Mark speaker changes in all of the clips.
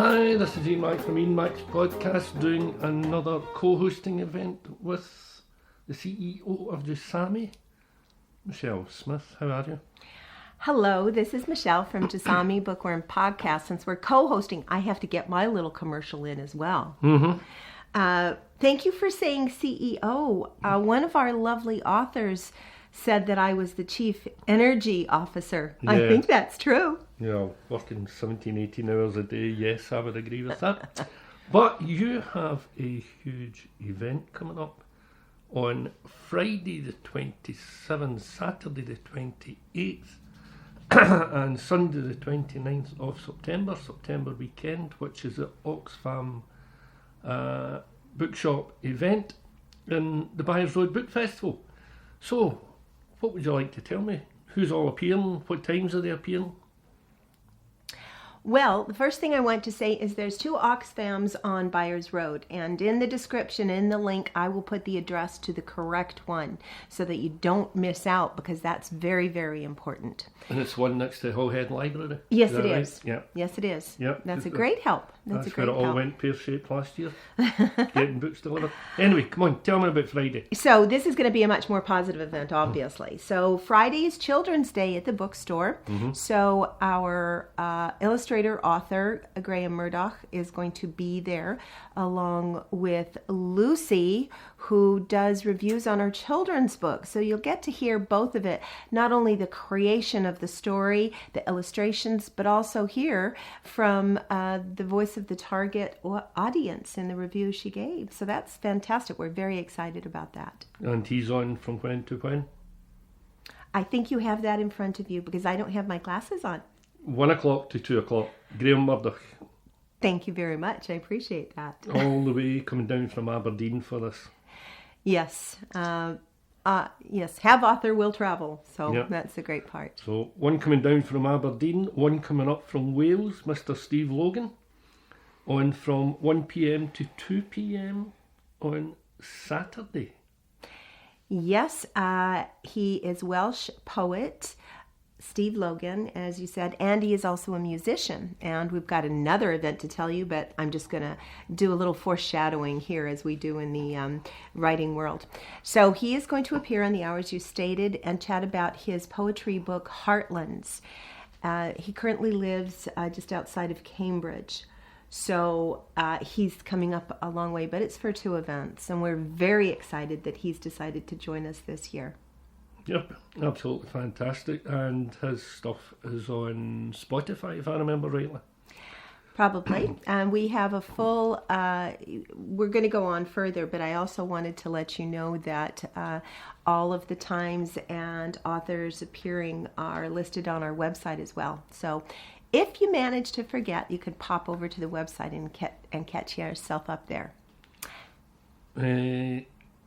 Speaker 1: Hi, this is Ian Mac from Ian Mac's podcast, doing another co-hosting event with the CEO of Jasami, Michèle Smith. How are you?
Speaker 2: Hello, this is Michèle from Jasami Bookworm Podcast. Since we're co-hosting, I have to get my little commercial in as well. Thank you for saying CEO. One of our lovely authors said that I was the Chief Energy Officer. Yeah. I think that's true.
Speaker 1: Yeah, working 17, 18 hours a day. Yes, I would agree with that. But you have a huge event coming up on Friday the 27th, Saturday the 28th, and Sunday the 29th of September weekend, which is at Oxfam Bookshop event in the Byres Road Book Festival. So, what would you like to tell me? Who's all appearing? What times are they appearing?
Speaker 2: Well, the first thing I want to say is there's 2 Oxfams on Byres Road, and in the description, in the link, I will put the address to the correct one so that you don't miss out, because that's very, very important.
Speaker 1: And it's one next to Hull Head Library?
Speaker 2: Yes, it is.
Speaker 1: Right? Yeah.
Speaker 2: Yes, it is.
Speaker 1: Yep.
Speaker 2: That's a great help.
Speaker 1: That's where it all went pear-shaped last year, getting books delivered. Anyway, come on, tell me about Friday.
Speaker 2: So this is going to be a much more positive event, obviously. So Friday is Children's Day at the bookstore. So our illustrator, author, Graham Murdoch, is going to be there, along with Lucy, who does reviews on our children's books. So you'll get to hear both of it, not only the creation of the story, the illustrations, but also hear from the voice of the target audience in the review she gave. So that's fantastic. We're very excited about that.
Speaker 1: And he's on from when to when?
Speaker 2: I think you have that in front of you, because I don't have my glasses on.
Speaker 1: 1 o'clock to 2 o'clock. Graham Murdoch.
Speaker 2: Thank you very much. I appreciate that.
Speaker 1: All the way coming down from Aberdeen for this.
Speaker 2: Yes. Yes. Have author, will travel. So yep. That's the great part.
Speaker 1: So one coming down from Aberdeen, one coming up from Wales, Mr. Steve Logan, on from 1 p.m. to 2 p.m. on Saturday.
Speaker 2: Yes. He is Welsh poet, Steve Logan, as you said, and he is also a musician. And we've got another event to tell you, but I'm just going to do a little foreshadowing here, as we do in the writing world. So he is going to appear on the hours you stated and chat about his poetry book, Heartlands. He currently lives just outside of Cambridge. So he's coming up a long way, but it's for 2 events. And we're very excited that he's decided to join us this year.
Speaker 1: Yep, absolutely fantastic. And his stuff is on Spotify, if I remember rightly.
Speaker 2: Probably. And we have a full, we're going to go on further, but I also wanted to let you know that all of the times and authors appearing are listed on our website as well. So if you manage to forget, you could pop over to the website and catch yourself up there.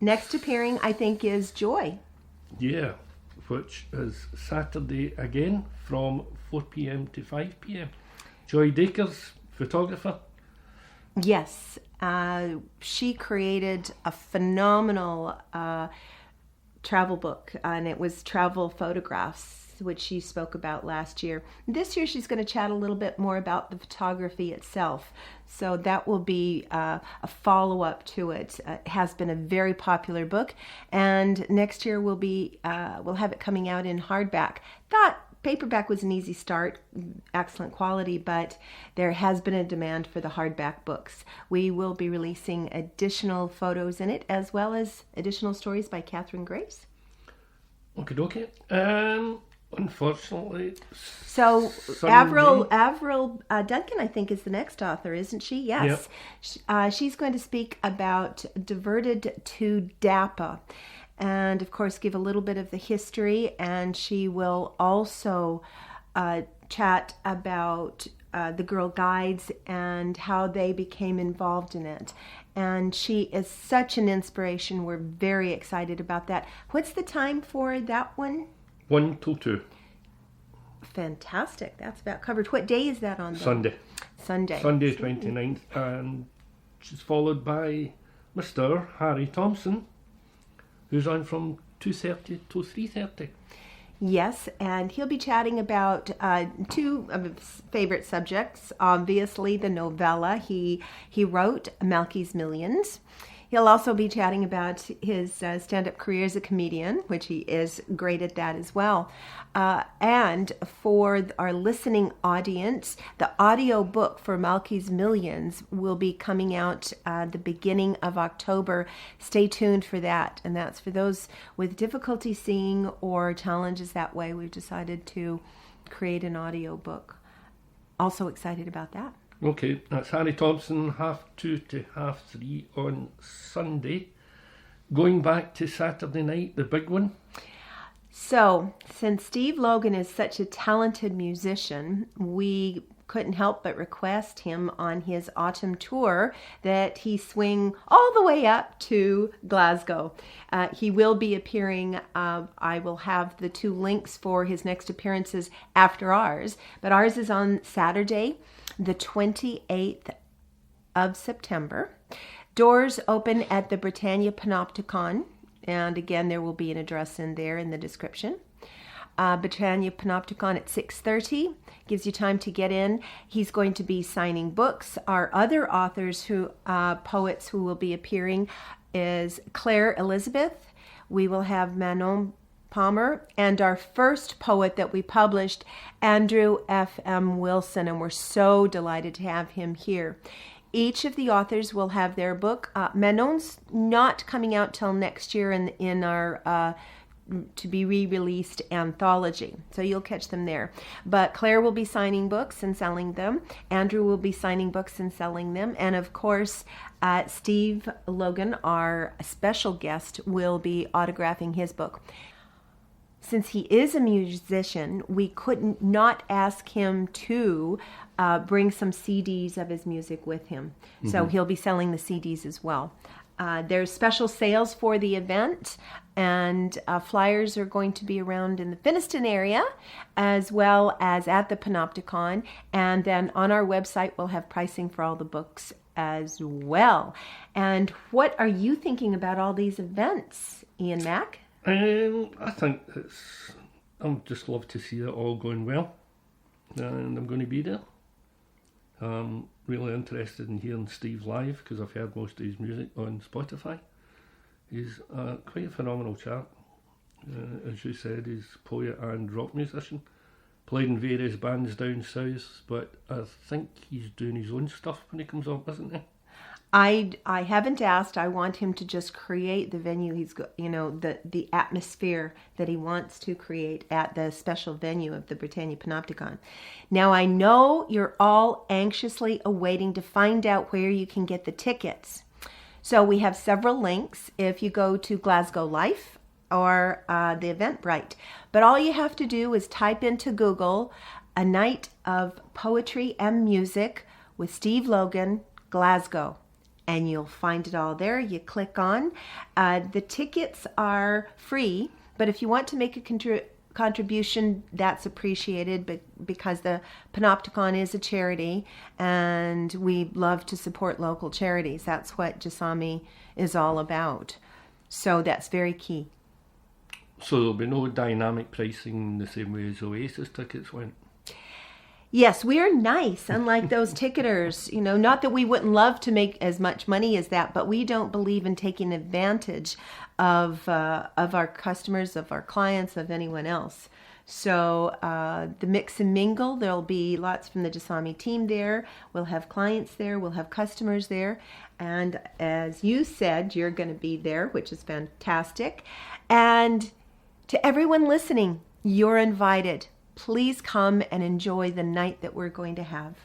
Speaker 2: Next appearing, I think, is Joy.
Speaker 1: Yeah, which is Saturday again from 4 p.m. to 5 p.m. Joy Dacres, photographer.
Speaker 2: Yes, she created a phenomenal travel book, and it was travel photographs, which she spoke about last year. This year she's going to chat a little bit more about the photography itself. So that will be a follow-up to it. It has been a very popular book, and next year we'll have it coming out in hardback. Thought paperback was an easy start, excellent quality, but there has been a demand for the hardback books. We will be releasing additional photos in it, as well as additional stories by Catherine Grace.
Speaker 1: Okay. Unfortunately.
Speaker 2: So Avril Duncan, I think, is the next author, isn't she? Yes. Yep. She's going to speak about Diverted to Dappa, and of course give a little bit of the history, and she will also chat about the Girl Guides and how they became involved in it. And she is such an inspiration. We're very excited about that. What's the time for that one?
Speaker 1: 1 till 2.
Speaker 2: Fantastic. That's about covered. What day is that on?
Speaker 1: Sunday.
Speaker 2: Sunday
Speaker 1: 29th. And she's followed by Mr. Harry Thompson, who's on from 2:30 to 3:30.
Speaker 2: Yes, and he'll be chatting about two of his favorite subjects. Obviously, the novella he wrote, Malky's Millions. He'll also be chatting about his stand-up career as a comedian, which he is great at that as well. And for our listening audience, the audio book for Malky's Millions will be coming out the beginning of October. Stay tuned for that. And that's for those with difficulty seeing or challenges that way. We've decided to create an audio book. Also excited about that.
Speaker 1: Okay, that's Harry Thompson, 2:30 to 3:30 on Sunday. Going back to Saturday night, the big one.
Speaker 2: So, since Steve Logan is such a talented musician, we couldn't help but request him on his autumn tour that he swing all the way up to Glasgow. He will be appearing. I will have the two links for his next appearances after ours, but ours is on Saturday, the 28th of September. Doors open at the Britannia Panopticon, and again, there will be an address in there in the description. Britannia Panopticon at 6:30 gives you time to get in. He's going to be signing books. Our other authors, poets who will be appearing, is Claire Elizabeth. We will have Manon Palmer, and our first poet that we published, Andrew F.M. Wilson, and we're so delighted to have him here. Each of the authors will have their book. Manon's not coming out till next year in our to be re-released anthology, so you'll catch them there. But Claire will be signing books and selling them. Andrew will be signing books and selling them, and of course Steve Logan, our special guest, will be autographing his book. Since he is a musician, we couldn't not ask him to bring some CDs of his music with him. Mm-hmm. So he'll be selling the CDs as well. There's special sales for the event, and flyers are going to be around in the Finiston area as well as at the Panopticon. And then on our website, we'll have pricing for all the books as well. And what are you thinking about all these events, Ian Mack?
Speaker 1: I think I'm just love to see it all going well, and I'm going to be there. I'm really interested in hearing Steve live because I've heard most of his music on Spotify. He's quite a phenomenal chap. As you said, he's a poet and rock musician. Played in various bands down south, but I think he's doing his own stuff when he comes up, isn't he?
Speaker 2: I haven't asked. I want him to just create the venue. He's got, the atmosphere that he wants to create at the special venue of the Britannia Panopticon. Now, I know you're all anxiously awaiting to find out where you can get the tickets. So we have several links if you go to Glasgow Life or the Eventbrite. But all you have to do is type into Google "A Night of Poetry and Music with Steve Logan, Glasgow," and you'll find it all there. You click on. The tickets are free, but if you want to make a contribution, that's appreciated, because the Panopticon is a charity, and we love to support local charities. That's what Jasami is all about. So that's very key.
Speaker 1: So there'll be no dynamic pricing the same way as Oasis tickets went?
Speaker 2: Yes, we are nice, unlike those ticketers. Not that we wouldn't love to make as much money as that, but we don't believe in taking advantage of our customers, of our clients, of anyone else. So the mix and mingle, there'll be lots from the Jasami team there. We'll have clients there. We'll have customers there. And as you said, you're going to be there, which is fantastic. And to everyone listening, you're invited. Please come and enjoy the night that we're going to have.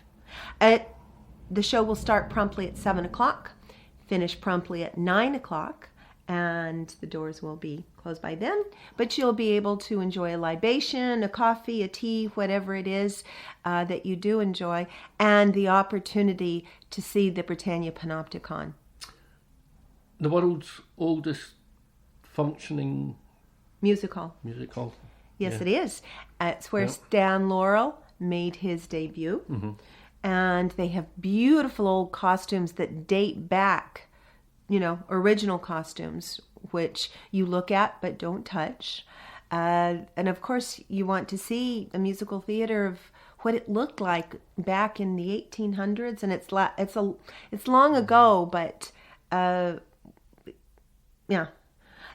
Speaker 2: The show will start promptly at 7 o'clock, finish promptly at 9 o'clock, and the doors will be closed by then. But you'll be able to enjoy a libation, a coffee, a tea, whatever it is that you do enjoy, and the opportunity to see the Britannia Panopticon.
Speaker 1: The world's oldest functioning
Speaker 2: music hall. Yes, yeah. It is. It's where Stan Laurel made his debut. Mm-hmm. And they have beautiful old costumes that date back, original costumes, which you look at but don't touch. And of course, you want to see a musical theater of what it looked like back in the 1800s, and it's long ago, but yeah.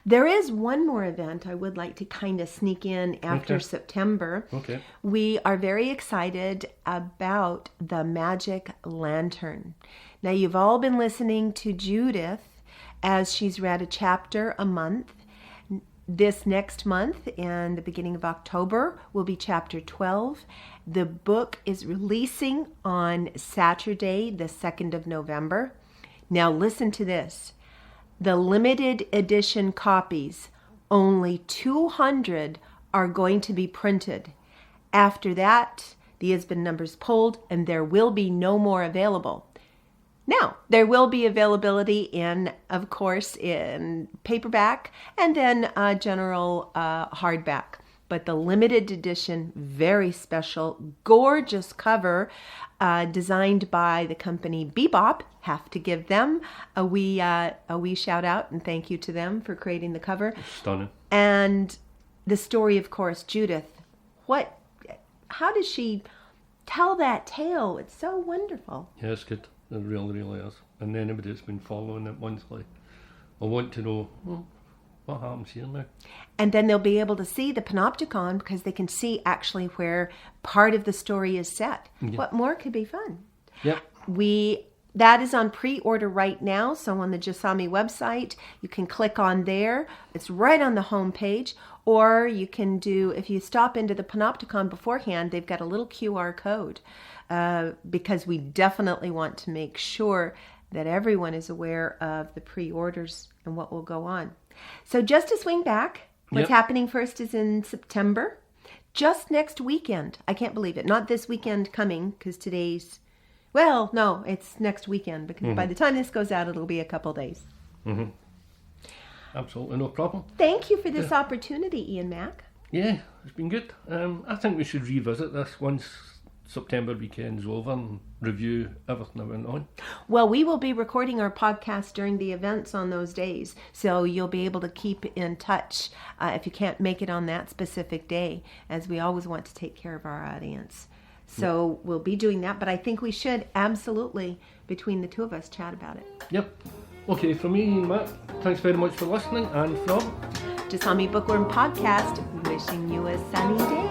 Speaker 2: There is one more event I would like to kind of sneak in after September.
Speaker 1: Okay.
Speaker 2: We are very excited about the Magic Lantern. Now, you've all been listening to Judith as she's read a chapter a month. This next month, in the beginning of October, will be chapter 12. The book is releasing on Saturday, the 2nd of November. Now, listen to this. The limited edition copies, only 200 are going to be printed. After that, the has-been numbers pulled, and there will be no more available. Now, there will be availability in, of course, in paperback and then general hardback. But the limited edition, very special, gorgeous cover designed by the company Bebop. Have to give them a wee shout out and thank you to them for creating the cover.
Speaker 1: Stunning.
Speaker 2: And the story, of course, Judith. How does she tell that tale? It's so wonderful.
Speaker 1: Yeah, it's good. It really, really is. And anybody that's been following it once, like, I want to know what happens here now.
Speaker 2: And then they'll be able to see the Panopticon because they can see actually where part of the story is set. Yeah. What more could be fun?
Speaker 1: Yep.
Speaker 2: That is on pre-order right now. So on the Jasami website, you can click on there. It's right on the home page. Or you can do, if you stop into the Panopticon beforehand, they've got a little QR code because we definitely want to make sure that everyone is aware of the pre-orders and what will go on. So just to swing back, what's happening first is in September, just next weekend. I can't believe it. Not this weekend coming because today's, well, no, it's next weekend because by the time this goes out, it'll be a couple days.
Speaker 1: Mm-hmm. Absolutely no problem.
Speaker 2: Thank you for this opportunity, Ian Mac.
Speaker 1: Yeah, it's been good. I think we should revisit this once September weekend's over and review everything that went on.
Speaker 2: Well, we will be recording our podcast during the events on those days, so you'll be able to keep in touch if you can't make it on that specific day, as we always want to take care of our audience. So we'll be doing that, but I think we should absolutely, between the two of us, chat about it.
Speaker 1: Yep. Okay, from me, Matt, thanks very much for listening, and from
Speaker 2: Jasami Bookworm Podcast, wishing you a sunny day.